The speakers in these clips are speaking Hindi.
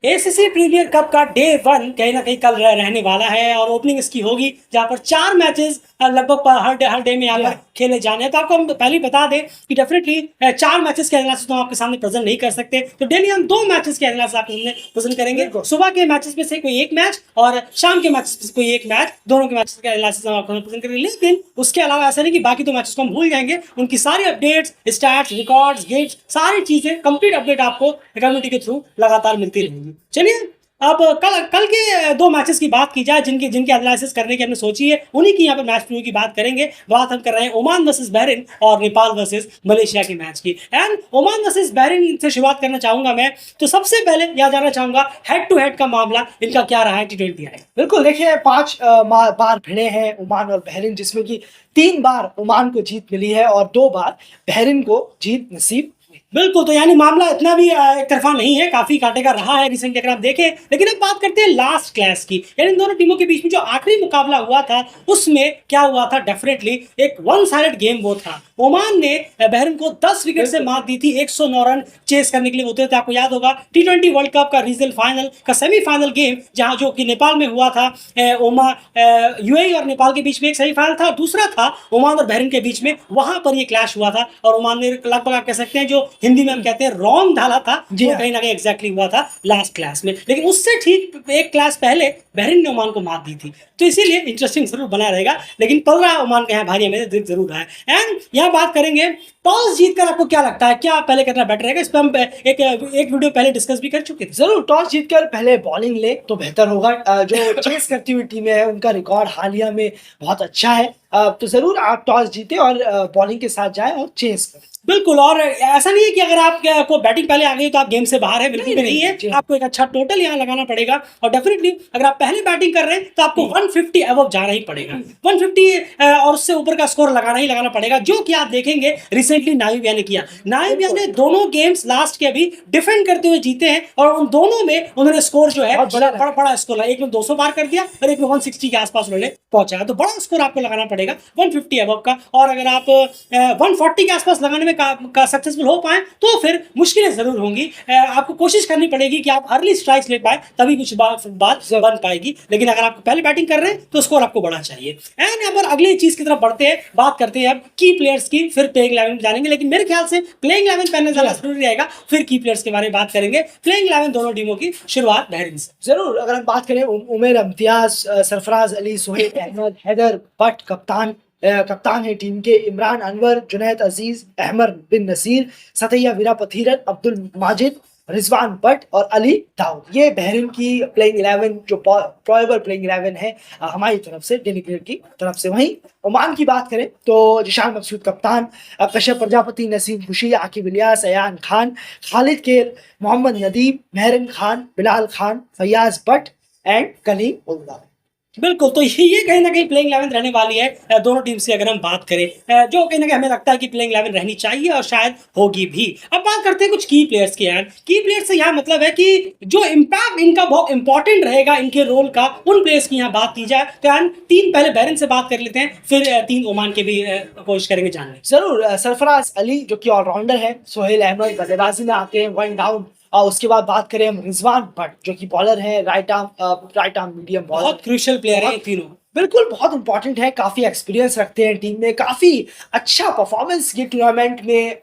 एसीसी प्रीमियर कप का डे 1 कहीं ना कहीं कल रहने वाला है और ओपनिंग इसकी होगी जहां पर 4 मैचेस लगभग हर डे में यहाँ पर खेले जाने हैं। तो आपको हम पहले ही बता दें कि डेफिनेटली 4 मैचेस के एनालिसिस तो हम आपके सामने प्रेजेंट नहीं कर सकते, तो डेली हम 2 मैचेस के एनालिसिस आपके सामने प्रेजेंट करेंगे। सुबह के मैचेस में से कोई एक मैच और शाम के मैचेस में से कोई एक मैच, दोनों के मैचेस का एनालिसिस हम आपको प्रेजेंट करेंगे। लेकिन उसके अलावा ऐसा नहीं कि बाकी 2 मैचेस को हम भूल जाएंगे, उनकी सारी अपडेट्स, स्टैट्स, रिकॉर्ड्स, गेट्स, सारी चीजें कंप्लीट अपडेट आपको कम्युनिटी के थ्रू लगातार मिलती रहेंगी। चलिए अब कल के 2 मैचेस की बात की जाए जिनके एनालिसिस करने की हमने सोची है, उन्हीं की यहाँ पर मैच प्रीव्यू की बात करेंगे। बात हम कर रहे हैं ओमान वर्सेस बहरीन और नेपाल वर्सेस मलेशिया के मैच की। एंड ओमान वर्सेस बहरीन से शुरुआत करना चाहूंगा मैं, तो सबसे पहले यह जानना चाहूंगा हेड टू हेड का मामला इनका क्या रहा है T20 है। बिल्कुल, देखिए 5 बार भिड़े हैं ओमान और बहरीन, जिसमें कि 3 बार ओमान को जीत मिली है और 2 बार बहरीन को जीत नसीब। बिल्कुल, तो यानी मामला इतना भी एक तरफा नहीं है, काफी कांटे का रहा है रिसेंटली अगर आप देखें। लेकिन अब बात करते हैं लास्ट क्लास की, यानी इन दोनों टीमों के बीच में जो आखिरी मुकाबला हुआ था उसमें क्या हुआ था। डेफिनेटली एक वन साइडेड गेम वो था। ओमान ने बहरीन को 10 विकेट से मात दी थी 109 रन चेस करने के लिए होते थे। आपको याद होगा T20 वर्ल्ड कप का रीजनल फाइनल का सेमीफाइनल गेम जहां जो कि नेपाल में हुआ था। यूएई और नेपाल के बीच में एक सेमीफाइनल था, दूसरा था ओमान और बहरीन के बीच में, वहां पर ये क्लैश हुआ था और ओमान ने लगभग आप कह सकते हैं जो हिंदी में हम कहते हैं रॉन्ग डाला था, जो कहीं ना कहीं एग्जैक्टली हुआ था लास्ट क्लास में। लेकिन उससे ठीक एक क्लास पहले बहरीन ने ओमान को मात दी थी, तो इसीलिए इंटरेस्टिंग जरूर बना रहेगा। लेकिन पलरा ओमान का यहाँ भारी हमें दिख जरूर रहा है। एंड यहाँ बात करेंगे टॉस जीतकर आपको क्या लगता है, क्या पहले करना बेटर रहेगा। इस पर हम एक वीडियो पहले डिस्कस भी कर चुके थे। जरूर टॉस जीतकर पहले बॉलिंग ले तो बेहतर होगा। जो चेस करती हुई टीमें हैं उनका रिकॉर्ड हालिया में बहुत अच्छा है, तो जरूर आप टॉस जीते और बॉलिंग के साथ जाए और चेस करें। बिल्कुल, और ऐसा नहीं है कि अगर आपको बैटिंग पहले आ गई तो आप गेम से बाहर है, बिल्कुल भी नहीं है। आपको एक अच्छा टोटल यहाँ लगाना पड़ेगा और डेफिनेटली अगर आप पहले बैटिंग कर रहे हैं तो आपको 150 अबव जाना ही पड़ेगा। 150 और उससे ऊपर का स्कोर लगाना पड़ेगा, जो कि आप देखेंगे रिसेंटली नामीबिया ने किया। नामीबिया ने दोनों गेम्स लास्ट के अभी डिफेंड करते हुए जीते हैं और उन दोनों में उन्होंने स्कोर जो है बड़ा स्कोर है। एक में 200 पार कर दिया और एक में 160 के आसपास उन्होंने पहुंचा, तो बड़ा स्कोर आपको लगाना पड़ेगा 150 अबव का। और अगर आप 140 के आसपास लगाने में का सक्सेसफुल हो पाए तो फिर मुश्किलें जरूर होंगी। आपको कोशिश करनी पड़ेगी कि आप अर्ली स्ट्राइक्स ले पाए, तभी कुछ बात बन पाएगी। लेकिन अगर आप पहले बैटिंग कर रहे हैं तो स्कोर आपको बड़ा चाहिए। एंड यहाँ पर अगली चीज की तरफ बढ़ते हैं, बात करते हैं अब की प्लेयर्स की, फिर प्लेइंग 11 जानेंगे। लेकिन मेरे ख्याल से प्लेइंग 11 पहनना ज्यादा जरूरी रहेगा, फिर की प्लेयर्स के बारे में बात करेंगे। प्लेइंग 11 दोनों टीमों की शुरुआत बहरीन से। जरूर, अगर हम बात करें उमेर इम्तियाज, सरफराज अली, सोहेल अहमद, हैदर बट कप्तान है टीम के, इमरान अनवर, जुनैद अजीज, अहमद बिन नसीर, सतैया वीरापथीरन, अब्दुल माजिद, रिजवान बट और अली दाऊद। ये बहरीन की प्लेइंग 11 जो प्रोबेबल प्लेइंग 11 है हमारी तरफ से, डेलीगेट की तरफ से। वहीं ओमान की बात करें तो जिशान मकसूद कप्तान, कश्यप प्रजापति, नसीम खुशी, आकिब इलियास, अयान खान, खालिद केर, मोहम्मद नदीम, मेहरन खान, बिलाल खान, फैयाज बट एंड कलीम उल्लाह। बिल्कुल, तो ये कहीं ना कहीं प्लेइंग 11 रहने वाली है दोनों टीम से अगर हम बात करें, जो कहीं ना कहीं हमें लगता है कि प्लेइंग 11 रहनी चाहिए और शायद होगी भी। अब बात करते हैं कुछ की प्लेयर्स की। यार की प्लेयर्स से यहाँ मतलब है कि जो इम्पैक्ट इनका बहुत इंपॉर्टेंट रहेगा, इनके रोल का, उन प्लेयर्स की यहाँ बात की जाए तो यार 3 पहले बहरीन से बात कर लेते हैं, फिर 3 ओमान के भी कोशिश करेंगे जानने। जरूर, सरफराज अली जो कि ऑलराउंडर है, सोहेल अहमद बल्लेबाजी में आते हैं 1 डाउन, और उसके बाद बात करें हम रिजवान बट जो कि बॉलर है, राइट आर्म मीडियम बॉलर, बहुत क्रूशियल प्लेयर है तीनों। बिल्कुल बहुत इंपॉर्टेंट है, काफी एक्सपीरियंस रखते हैं टीम में, काफी अच्छा परफॉर्मेंस ये टूर्नामेंट में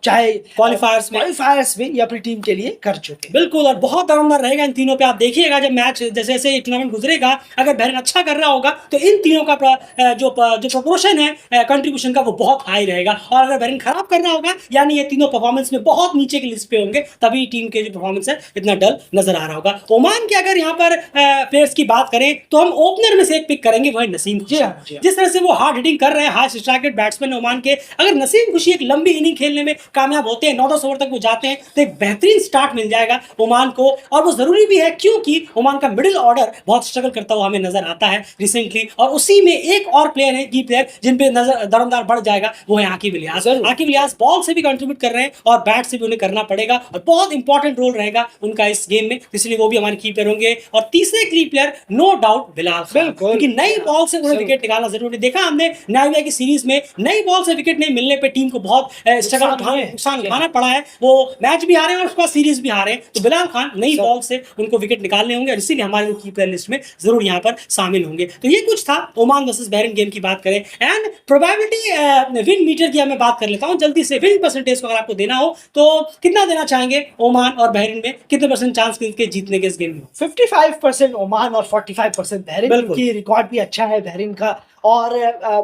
चाहे क्वालिफायर्स में या अपनी टीम के लिए कर चुके। बिल्कुल, और बहुत दमदार रहेगा इन तीनों पे। आप देखिएगा जब मैच जैसे जैसे टूर्नामेंट गुजरेगा, अगर बहरीन अच्छा कर रहा होगा तो इन तीनों का जो प्रोपोर्शन है कंट्रीब्यूशन का वो बहुत हाई रहेगा। और अगर बहरीन खराब कर रहा होगा यानी ये तीनों परफॉर्मेंस में बहुत नीचे की लिस्ट पे होंगे, तभी टीम के जो परफॉर्मेंस है इतना डल नजर आ रहा होगा। ओमान के अगर यहाँ पर प्लेयर्स की बात करें तो हम ओपनर में से एक पिक करेंगे, वो है नसीम खुशी। जिस तरह से वो हार्ड हिटिंग कर रहे हैं, high strike rate batsman Oman के, अगर नसीम खुशी एक लंबी इनिंग खेलने में कामयाब होते हैं, 9-10 ओवर तक वो जाते हैं, तो एक बेहतरीन स्टार्ट मिल जाएगा ओमान को। और वो जरूरी भी है क्योंकि ओमान का मिडिल ऑर्डर बहुत स्ट्रगल करता हुआ हमें नजर आता है रिसेंटली। और उसी में एक और प्लेयर है, की प्लेयर जिन पे नजर दरमदार बढ़ जाएगा, वो है आकिब इलियास। आकिब इलियास बॉल से भी कंट्रीब्यूट कर रहे हैं और बैट से भी उन्हें करना पड़ेगा और बहुत इंपॉर्टेंट रोल रहेगा उनका इस गेम में, इसलिए वो भी हमारे की प्लेयर होंगे। और तीसरे की player no doubt Bilal Khan, क्योंकि नई बॉल से उन्हें विकेट निकालना जरूरी। देखा हमने नाइविया की सीरीज में नई बॉल से विकेट नहीं मिलने पे टीम को बहुत नुकसान उठाना पड़ा है, वो मैच भी हारे और उसके बाद सीरीज भी हारे। तो बिलाल खान नई बॉल से उनको विकेट निकालने होंगे और इसीलिए हमारे की प्लेयर लिस्ट में जरूर यहाँ पर शामिल होंगे। तो ये कुछ था ओमान वर्सेस बहरीन गेम की बात करें। एंड प्रोबेबिलिटी विन मीटर की मैं बात कर लेता हूँ जल्दी से। विन परसेंटेज को अगर आपको देना हो तो कितना देना चाहेंगे? ओमान और बहरीन में कितने परसेंट चांस के जीतने के इस गेम में? 55% ओमान और 45% बहरीन की। रिकॉर्ड भी अच्छा है बहरीन का और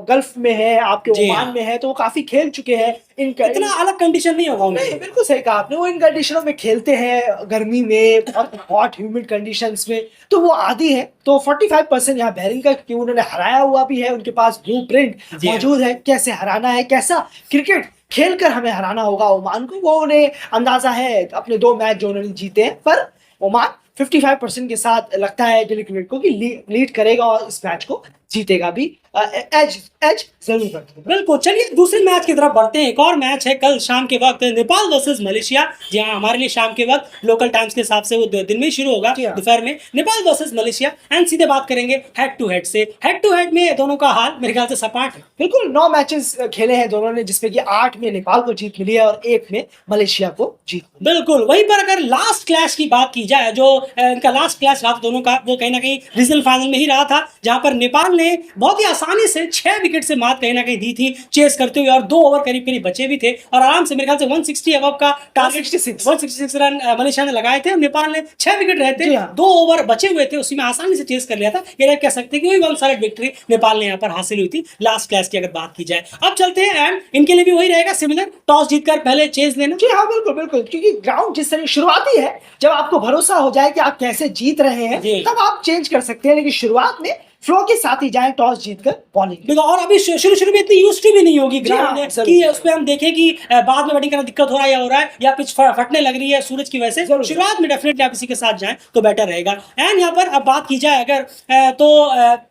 गल्फ में है, आपके ओमान में है, तो वो काफी खेल चुके हैं। इतना अलग कंडीशन नहीं होगा नहीं, बिल्कुल सही कहा आपने। वो इन कंडीशनों में खेलते हैं, गर्मी में, बहुत हॉट ह्यूमिड कंडीशंस में, तो वो आदी है। तो 45% यहाँ बहरीन का, क्योंकि उन्होंने हराया हुआ भी है, उनके पास ब्लूप्रिंट मौजूद है, कैसे हराना है, कैसा क्रिकेट खेलकर हमें हराना होगा ओमान को, वो उन्हें अंदाजा है अपने 2 मैच जो उन्होंने जीते हैं। पर ओमान 55% के साथ लगता है दिल्ली क्रिकेट को कि लीड करेगा और इस मैच को जीतेगा भी, एज जरूर करते हैं। बिल्कुल, चलिए दूसरे मैच की तरफ बढ़ते हैं। एक और मैच है कल शाम के वक्त, नेपाल वर्सेस मलेशिया। जी हाँ, हमारे लिए शाम के वक्त लोकल टाइम्स के हिसाब से वो दिन में शुरू होगा, दोपहर में। नेपाल वर्सेस मलेशिया एंड सीधे बात करेंगे हेड टू हेड से। हेड टू हेड में दोनों का हाल मेरे ख्याल से सपाट है। बिल्कुल, 9 मैचेस खेले हैं दोनों ने, जिसमें कि 8 में नेपाल को जीत मिली है और 1 में मलेशिया को जीत। बिल्कुल, वहीं पर अगर लास्ट क्लैश की बात की जाए, जो इनका लास्ट क्लैश रहा दोनों का, वो कहीं ना कहीं रीजनल फाइनल में ही रहा था, जहां पर नेपाल ने बहुत ही आसानी से 6 विकेट से मात कहीं ना कहीं दी थी चेस करते हुए, और 2 ओवर करीब करीब बचे भी थे और आराम से मेरे ख्याल से 160 अबव का टारगेट, 166 रन मलेशिया ने लगाए थे। नेपाल ने 6 विकेट रहते 2 ओवर बचे हुए थे, उसी में आसानी से चेस कर लिया था। ये कह सकते हैं कि वही 1 साइड विक्ट्री नेपाल ने यहाँ पर हासिल हुई थी लास्ट क्लैश की अगर बात की जाए। अब चलते हैं एंड इनके लिए भी वही रहेगा सिमिलर, टॉस जीतकर पहले चेस लेना। जी हाँ, बिल्कुल बिल्कुल, क्योंकि ग्राउंड जिस तरह शुरुआती है, जब आपको भरोसा हो जाए कि आप कैसे जीत रहे हैं तब आप चेंज कर सकते हैं, लेकिन शुरुआत में फ्लो के साथ ही जाए टॉस जीतकर बॉलिंग। और अभी शुरू में इतनी यूज्ड भी नहीं होगी ग्राउंड कि उस पे हम देखें कि बाद में बैटिंग करना दिक्कत हो रहा है या पिच फटने लग रही है सूरज की वजह से। शुरुआत में डेफिनेटली आप इसी के साथ जाएं तो बेटर रहेगा। एंड यहाँ पर अब बात की जाए अगर तो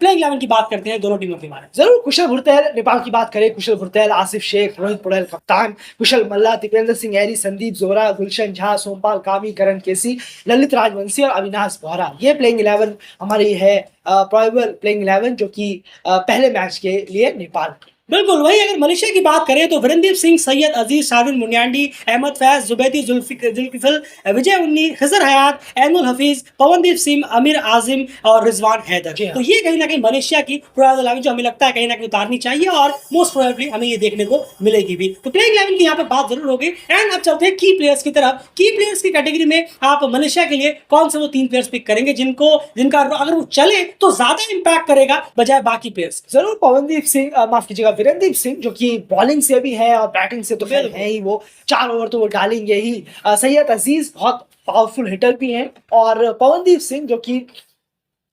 प्लेइंग 11 की बात करते हैं दोनों टीमों के बारे में। जरूर, कुशल भुरतेल नेपाल की बात करें, कुशल भुरतेल, आसिफ शेख, रोहित पौडेल कप्तान, कुशल मल्ला, दीपेंद्र सिंह एरी, संदीप जोरा, गुलशन झा, सोमपाल कामी, करण केसी, ललित राजवंशी और अविनाश बोहरा, ये प्लेइंग 11 हमारी है। प्रोबेबल प्लेइंग 11 जो कि पहले मैच के लिए नेपाल। बिल्कुल, वही अगर मलेशिया की बात करें तो वीरेंद्र सिंह, सैयद अजीज, शार्विन मुनियांडी, अहमद फैज, जुबैदी, जुल्किफल, विजय उन्नी, खजर हयात, एनुल हफीज, पवनदीप सिंह, अमीर आजिम और रिजवान हैदर। तो ये कहीं ना कहीं मलेशिया की प्रोबेबल 11 जो हमें लगता है कहीं ना कहीं उतारनी चाहिए और मोस्ट प्रोबेबली हमें ये देखने को मिलेगी भी। तो प्लेइंग 11 की यहाँ पर बात जरूर होगी। एंड अब चलते हैं की प्लेयर्स की तरफ। की प्लेयर्स की कैटेगरी में आप मलेशिया के लिए कौन से वो 3 प्लेयर्स पिक करेंगे जिनका अगर वो चले तो ज्यादा इंपैक्ट करेगा बजाय बाकी प्लेयर्स? जरूर पवनदीप सिंह, माफ कीजिएगा, वीरेंद्र सिंह, जो कि बॉलिंग से भी है और बैटिंग से तो है ही, वो 4 ओवर तो वो डालेंगे ही। सैयद अजीज बहुत पावरफुल हिटर भी हैं, और पवनदीप सिंह जो कि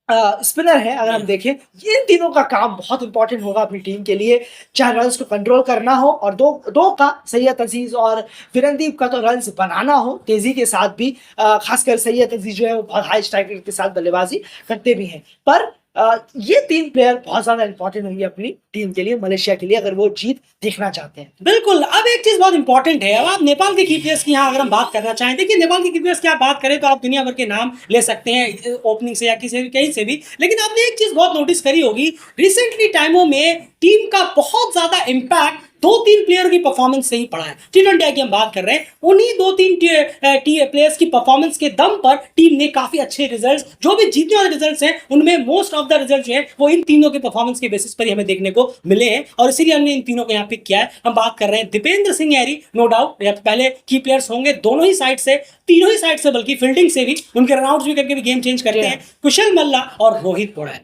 स्पिनर है। अगर हम देखें, इन तीनों का काम बहुत इंपॉर्टेंट होगा अपनी टीम के लिए, चाहे रन्स को कंट्रोल करना हो, और दो का सैयद अजीज और वीरेंद्र का तो रन्स बनाना हो तेजी के साथ भी। खासकर सैयद अजीज जो है वो बहुत हाई स्ट्राइक रेट के साथ बल्लेबाजी करते भी हैं। पर ये 3 प्लेयर बहुत ज्यादा इंपॉर्टेंट होंगे अपनी टीम के लिए, मलेशिया के लिए, अगर वो जीत देखना चाहते हैं। बिल्कुल, अब एक चीज बहुत इंपॉर्टेंट है। अब आप नेपाल के की प्लेयर्स की यहाँ अगर हम बात करना चाहें, देखिए नेपाल के की प्लेयर्स की आप बात करें तो आप दुनिया भर के नाम ले सकते हैं ओपनिंग से या कहीं से भी, लेकिन आपने एक चीज बहुत नोटिस करी होगी, रिसेंटली टाइमों में टीम का बहुत ज्यादा इंपैक्ट 2-3 प्लेयर की परफॉर्मेंस से ही पड़ा है। T20 की हम बात कर रहे हैं, उन्हीं 2-3 प्लेयर्स की परफॉर्मेंस के दम पर टीम ने काफी अच्छे रिजल्ट्स, जो भी जीतने वाले रिजल्ट्स हैं उनमें मोस्ट ऑफ द रिजल्ट्स जो हैं वो इन तीनों के परफॉर्मेंस के बेसिस पर ही हमें देखने को मिले हैं, और इसीलिए हमने इन तीनों को यहाँ पिक किया है। हम बात कर रहे हैं दीपेंद्र सिंह एरी, नो डाउट या पहले की प्लेयर्स होंगे दोनों ही साइड से, तीनों ही साइड से, बल्कि फील्डिंग से भी, उनके रनआउट्स भी करके भी गेम चेंज करते हैं। कुशल मल्ला और रोहित पौडेल,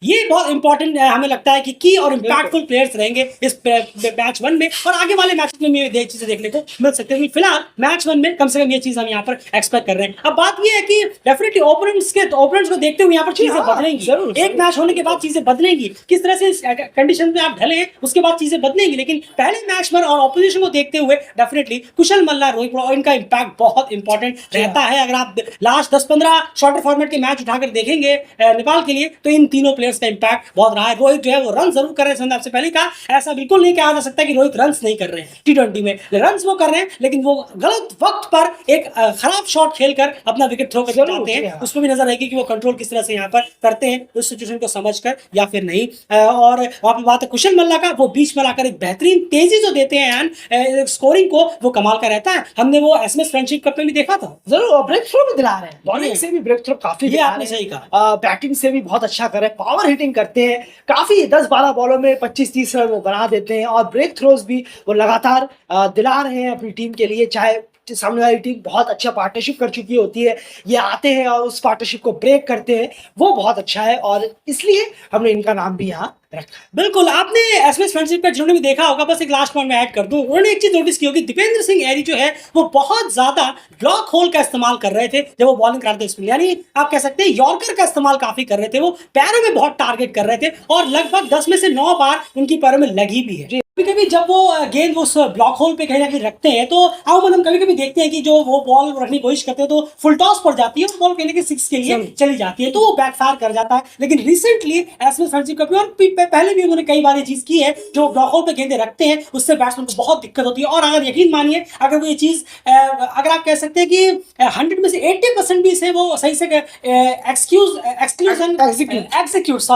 ये बहुत इंपॉर्टेंट हमें लगता है कि की और इंपैक्टफुल प्लेयर्स रहेंगे इस मैच 1 में, और आगे वाले मैच में ये चीजें देखने को मिल सकती है। फिलहाल मैच 1 में कम से कम ये चीज हम यहाँ पर एक्सपेक्ट कर रहे हैं। अब बात ये है कि डेफिनेटली ओपोनेंट्स को देखते हुए यहाँ पर चीजें बदलेंगी। एक मैच होने के बाद चीजें बदलेंगी, किस तरह से कंडीशन में आप ढले उसके बाद चीजें बदलेंगी, लेकिन पहले मैच में और ऑपोजिशन को देखते हुए डेफिनेटली कुशल मल्ला, रोहित पौडेल, इनका इंपैक्ट बहुत इंपॉर्टेंट रहता है। अगर आप लास्ट 10-15 शॉर्टर फॉर्मेट के मैच उठाकर देखेंगे नेपाल के लिए, तो इन तीनों प्लेयर्स प्लेयर्स का इंपैक्ट बहुत रहा है। रोहित जो है वो रन जरूर कर रहे हैं, आपसे पहले कहा ऐसा बिल्कुल नहीं कहा जा सकता कि रोहित रन नहीं कर रहे हैं। T20 में रन वो कर रहे हैं, लेकिन वो गलत वक्त पर एक खराब शॉट खेलकर अपना विकेट थ्रो कर जाते हैं। उस पर भी नजर आएगी कि वो कंट्रोल किस तरह से यहाँ पर करते हैं उस सिचुएशन को समझकर या फिर नहीं। और वहां पर बात है कुशल मल्ला का, वो बीच में लाकर एक बेहतरीन तेजी जो देते हैं स्कोरिंग को, वो कमाल का रहता है। हमने वो एसएमएस फ्रेंडशिप कप में भी देखा था। जरूर ब्रेक थ्रो भी दिला रहे हैं, बॉलिंग से भी ब्रेक थ्रो काफी, ये आपने सही कहा, बैटिंग से भी बहुत अच्छा कर रहे हैं, पावर हिटिंग करते हैं काफी, 10-12 बॉलों में 25-30 रन वो बना देते हैं, और ब्रेक थ्रोज भी वो लगातार दिला रहे हैं अपनी टीम के लिए। चाहे सामने वाली टीम बहुत अच्छा पार्टनरशिप कर चुकी होती है, ये आते हैं और उस पार्टनरशिप को ब्रेक करते हैं, वो बहुत अच्छा है, और इसलिए हमने इनका नाम भी यहाँ रखा। बिल्कुल, आपने एसएमएस फ्रेंडशिप का जिन्होंने भी देखा होगा, बस एक लास्ट पॉइंट में ऐड कर दूं, उन्होंने एक चीज नोटिस की होगी, दीपेंद्र सिंह ऐरी जो है वो बहुत ज्यादा ब्लॉक होल का इस्तेमाल कर रहे थे जब वो बॉलिंग करते थे, यानी आप कह सकते हैं यॉर्कर का इस्तेमाल काफी कर रहे थे, वो पैरों में बहुत टारगेट कर रहे थे, और लगभग 10 में से 9 बार उनकी पैरों में लगी भी है। कभी जब वो गेंद उस ब्लॉक होल पे कहीं ना कहीं रखते हैं, तो हम कभी कभी देखते हैं कि जो वो बॉल रखने की कोशिश करते हैं तो फुल टॉस पड़ जाती है और बॉल कहीं ना कहीं 6 के लिए चली जाती है, तो वो बैकफायर कर जाता है। लेकिन रिसेंटली एसएमएस फ्रेंडशिप कप में और पहले भी उन्होंने कई बार ये चीज की है, जो ब्लॉक होल पे गेंदें रखते हैं उससे बैट्समैन को बहुत दिक्कत होती है। और अगर यकीन मानिए, अगर वो ये चीज अगर आप कह सकते हैं कि 100 में से 80% भी इसे वो सही से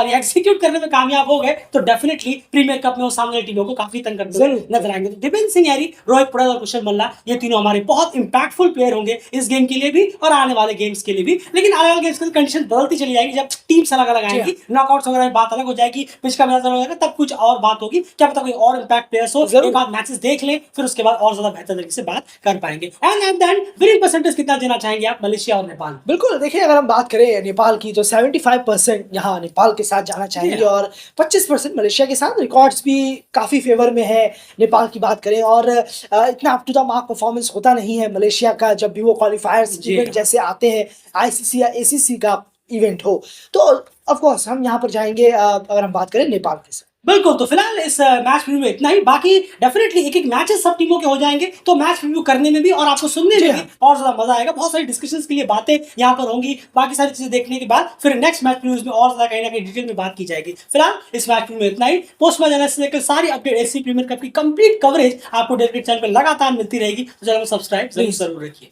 एग्जीक्यूट करने में कामयाब हो गए, तो डेफिनेटली प्रीमियर कप में वो सामने टीमों को काफी तंग करते हुए नजर आएंगे। तो दीपेंद्र सिंह ऐरी, रोहित पटेल और कुशल मल्ला, ये तीनों हमारे बहुत इंपैक्टफुल प्लेयर होंगे इस गेम के लिए भी और आने वाले गेम्स के लिए भी। लेकिन आने वाले गेम्स की कंडीशन बदलती चली जाएगी, जब टीम्स अलग अलग आएंगी, नॉकआउट्स वगैरह में बात अलग हो जाएगी, पिच का मैच अलग हो जाएगा, तब कुछ और बात होगी। क्या पता कोई और इंपैक्ट प्लेयर्स हो, एक बार मैचेस देख लें, फिर उसके बाद और ज्यादा बेहतर तरीके से बात कर पाएंगे। And at the end winning percentage कितना देना चाहेंगे आप मलेशिया और नेपाल? बिल्कुल, देखिए अगर हम बात करें नेपाल की, तो 75% यहाँ नेपाल के साथ जाना चाहेंगे और 25% मलेशिया के साथ। रिकॉर्ड्स भी काफी फेवर में है नेपाल की बात करें, और इतना up to the mark performance होता नहीं है मलेशिया का जब भी वो क्वालिफायर्स इवेंट जैसे आते हैं, आईसीसी या एसीसी का इवेंट हो, तो ऑफ कोर्स हम यहाँ पर जाएंगे अगर हम बात करें नेपाल के साथ। बिल्कुल, तो फिलहाल इस मैच रिव्यू में इतना ही। बाकी डेफिनेटली एक एक मैचेस सब टीमों के हो जाएंगे, तो मैच रिव्यू करने में भी और आपको सुनने में भी और ज्यादा मजा आएगा। बहुत सारी डिस्कशंस के लिए बातें यहाँ पर होंगी, बाकी सारी चीजें देखने के बाद फिर नेक्स्ट मैच रिव्यूज में और ज्यादा कहीं ना कहीं डिटेल में बात की जाएगी। फिलहाल इस मैच रिव्यू में इतना ही। पोस्ट मैच एनालिसिस से लेकर सारी अपडेट एससी प्रीमियर कप की कंप्लीट कवरेज आपको डेली चैनल पर लगातार मिलती रहेगी, तो चैनल को सब्सक्राइब जरूर रखिए।